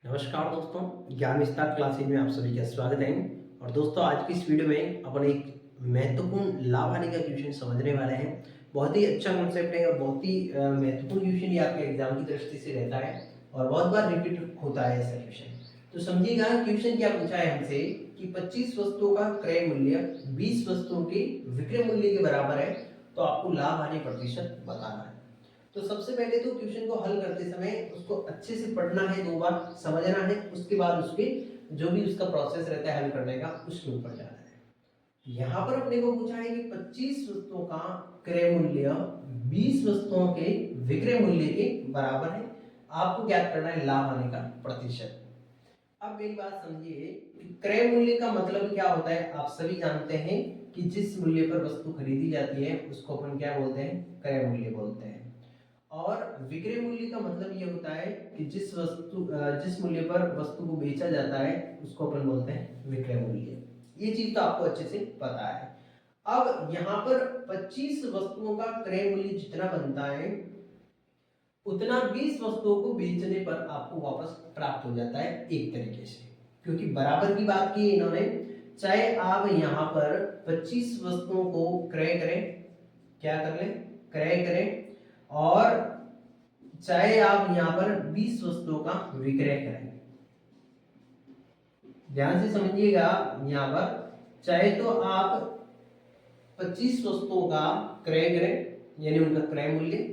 नमस्कार दोस्तों, ज्ञान विस्तार क्लासेज में आप सभी का स्वागत है। और दोस्तों, आज की इस वीडियो में अपन एक महत्वपूर्ण लाभ हानि का क्वेश्चन समझने वाले हैं। बहुत ही अच्छा कॉन्सेप्ट है और बहुत ही महत्वपूर्ण क्वेश्चन ये आपके एग्जाम की दृष्टि से रहता है और बहुत बार रिपीट होता है ऐसा क्वेश्चन। तो समझिएगा, क्वेश्चन क्या पूछा है हमसे कि 25 वस्तुओं का क्रय मूल्य 20 वस्तुओं के विक्रय मूल्य के बराबर है, तो आपको लाभ हानि प्रतिशत बताना है। तो सबसे पहले तो क्वेश्चन को हल करते समय उसको अच्छे से पढ़ना है, 2 बार समझना है, उसके बाद उसके जो भी उसका प्रोसेस रहता है हल करने का, उसके ऊपर जाना है। यहाँ पर अपने को पूछा है कि 25 वस्तुओं का क्रय मूल्य 20 वस्तुओं के विक्रय मूल्य के बराबर है। आपको ज्ञात करना है लाभ हानि का प्रतिशत। अब मेरी बात समझिए कि क्रय मूल्य का मतलब क्या होता है। आप सभी जानते हैं कि जिस मूल्य पर वस्तु खरीदी जाती है उसको अपन क्या बोलते हैं, क्रय मूल्य बोलते हैं। और विक्रय मूल्य का मतलब ये होता है कि जिस मूल्य पर वस्तु को बेचा जाता है उसको अपन बोलते हैं विक्रय मूल्य। ये चीज तो आपको अच्छे से पता है। अब यहाँ पर 25 वस्तुओं का क्रय मूल्य जितना बनता है उतना 20 वस्तुओं को बेचने पर आपको वापस प्राप्त हो जाता है एक तरीके से, क्योंकि बराबर की बात की इन्होंने। चाहे आप यहाँ पर 25 वस्तुओं को क्रय करें, क्या कर लें, क्रय करें, और चाहे आप यहाँ पर 20 वस्तुओं का विक्रय करें। ध्यान से समझिएगा, यहाँ पर चाहे तो आप 25 वस्तुओं का क्रय करें यानी उनका क्रय मूल्य,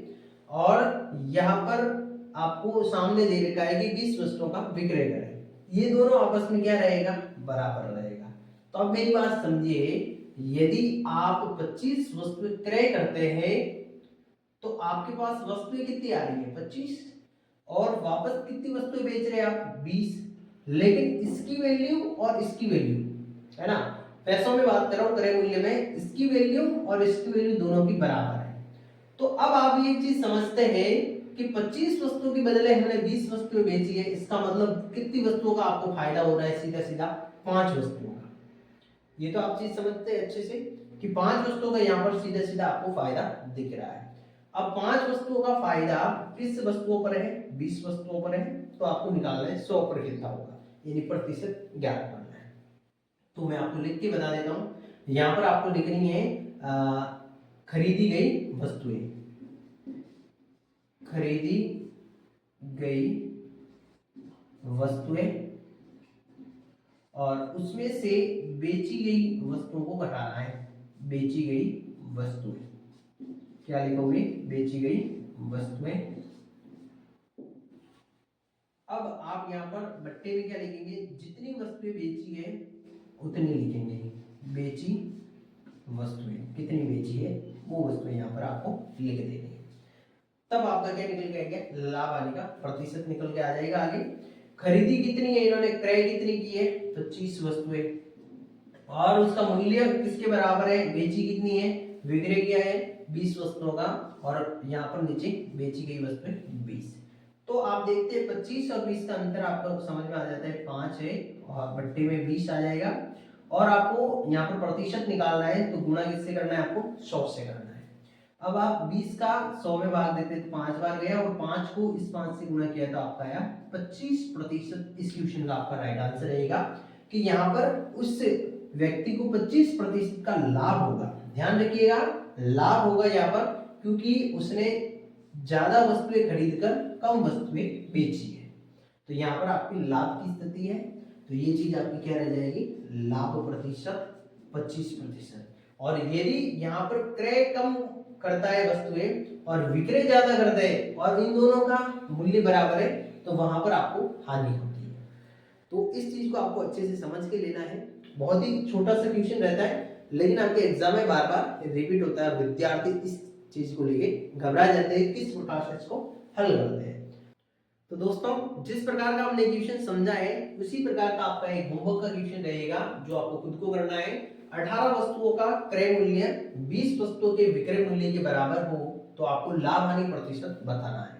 और यहाँ पर आपको सामने दे रखा है कि 20 वस्तुओं का विक्रय करें। ये दोनों आपस में क्या रहेगा, बराबर रहेगा। तो अब मेरी बात समझिए, यदि आप 25 वस्तुएं क्रय करते हैं तो आपके पास वस्तुएं कितनी आ रही है, 25, और वापस कितनी वस्तुएं बेच रहे हैं आप, 20। लेकिन इसकी वैल्यू और इसकी वैल्यू है ना, पैसों में बात कर रहा हूं, क्रय मूल्य में इसकी वैल्यू और इसकी वैल्यू दोनों की बराबर है। तो अब आप ये चीज समझते हैं कि 25 वस्तुओं के बदले हमने 20 वस्तुएं बेची है, इसका मतलब कितनी वस्तुओं का आपको फायदा हो रहा है, सीधा सीधा 5 वस्तुओं का। ये तो आप चीज समझते हैं अच्छे से कि 5 वस्तुओं का यहाँ पर सीधा सीधा आपको फायदा दिख रहा है। अब 5 वस्तुओं का फायदा किस वस्तुओं पर है, 20 वस्तुओं पर है, तो आपको निकालना है 100 पर कितना होगा, यानी प्रतिशत ज्ञात करना है। तो मैं आपको लिख के बता देता हूं। यहाँ पर आपको लिखनी है खरीदी गई वस्तुएं, खरीदी गई वस्तुएं, और उसमें से बेची गई वस्तुओं को घटाना है। बेची गई वस्तुएं, क्या लिखोगे, बेची गई वस्तुएं। अब आप यहाँ पर बट्टे में क्या लिखेंगे, जितनी वस्तुएं बेची है उतनी लिखेंगे, बेची वस्तुएं, कितनी बेची है वो वस्तुएं यहाँ पर आपको लिख देनी है। तब आपका क्या निकल के आएगा, लाभ हानि का प्रतिशत निकल के आ जाएगा। आगे खरीदी कितनी है, इन्होंने क्रय कितनी की है, 25 वस्तुएं, और उसका मूल्य किसके बराबर है, बेची कितनी है, विक्रय किया है 20 वस्तुओं का, और यहाँ पर नीचे बेची गई वस्तुएं 20। तो आप देखते हैं 25 और 20 का अंतर आपको समझ में आ जाता है, 5 है और बट्टे में 20 आ जाएगा। और आपको यहाँ पर प्रतिशत निकालना है, तो गुणा किससे करना है, आपको 100 से करना है। अब आप 20 का 100 में भाग देते तो 5 बार गया, और 5 को इस 5 से गुणा किया तो आपका आया 25%। इस क्वेश्चन का आपका राइट आंसर रहेगा कि यहाँ पर उस व्यक्ति को 25% का लाभ होगा। ध्यान रखिएगा, लाभ होगा यहाँ पर, क्योंकि उसने ज्यादा वस्तुएं खरीदकर कम वस्तुएं बेची है। तो यहाँ पर आपकी लाभ की स्थिति है, तो ये चीज आपकी क्या रह जाएगी, लाभ प्रतिशत 25%। और यदि यहाँ पर क्रय कम करता है वस्तुएं और विक्रय ज्यादा करता है और इन दोनों का मूल्य बराबर है, तो वहां पर आपको हानि होती है। तो इस चीज को आपको अच्छे से समझ के लेना है। बहुत ही छोटा सा क्वेश्चन रहता है, लेकिन आपके एग्जाम में बार बार रिपीट होता है। विद्यार्थी इस चीज को लेके घबरा जाते हैं, किस प्रकार से इसको हल करते हैं। तो दोस्तों, जिस प्रकार का हमने क्वेश्चन समझा है उसी प्रकार का आपका एक होमवर्क का क्वेश्चन रहेगा जो आपको खुद को करना है। 18 वस्तुओं का क्रय मूल्य 20 वस्तुओं के विक्रय मूल्य के बराबर हो तो आपको लाभ हानि प्रतिशत बताना है।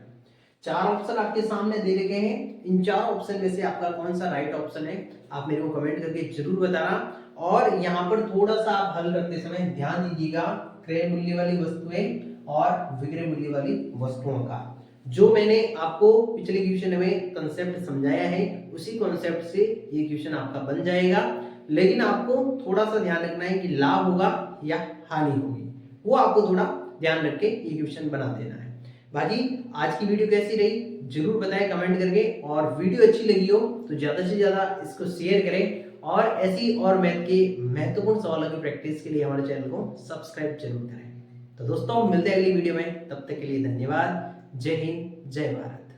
4 ऑप्शन आपके सामने दे रखे हैं। इन 4 ऑप्शन में से आपका कौन सा राइट ऑप्शन है, आप मेरे को कमेंट करके जरूर बताना। और यहाँ पर थोड़ा सा आप हल करते समय ध्यान दीजिएगा क्रय मूल्य वाली वस्तुएं और विक्रय मूल्य वाली वस्तुओं का। जो मैंने आपको पिछले क्वेश्चन में कंसेप्ट समझाया है उसी कॉन्सेप्ट से ये क्वेश्चन आपका बन जाएगा। लेकिन आपको थोड़ा सा ध्यान रखना है कि लाभ होगा या हानि होगी, वो आपको थोड़ा ध्यान रख के ये क्वेश्चन बना देना है। बाकी आज की वीडियो कैसी रही जरूर बताएं कमेंट करके, और वीडियो अच्छी लगी हो तो ज्यादा से ज्यादा इसको शेयर करें, और ऐसी और मैथ के महत्वपूर्ण सवालों की प्रैक्टिस के लिए हमारे चैनल को सब्सक्राइब जरूर करें। तो दोस्तों मिलते हैं अगली वीडियो में, तब तक के लिए धन्यवाद। जय हिंद, जय भारत।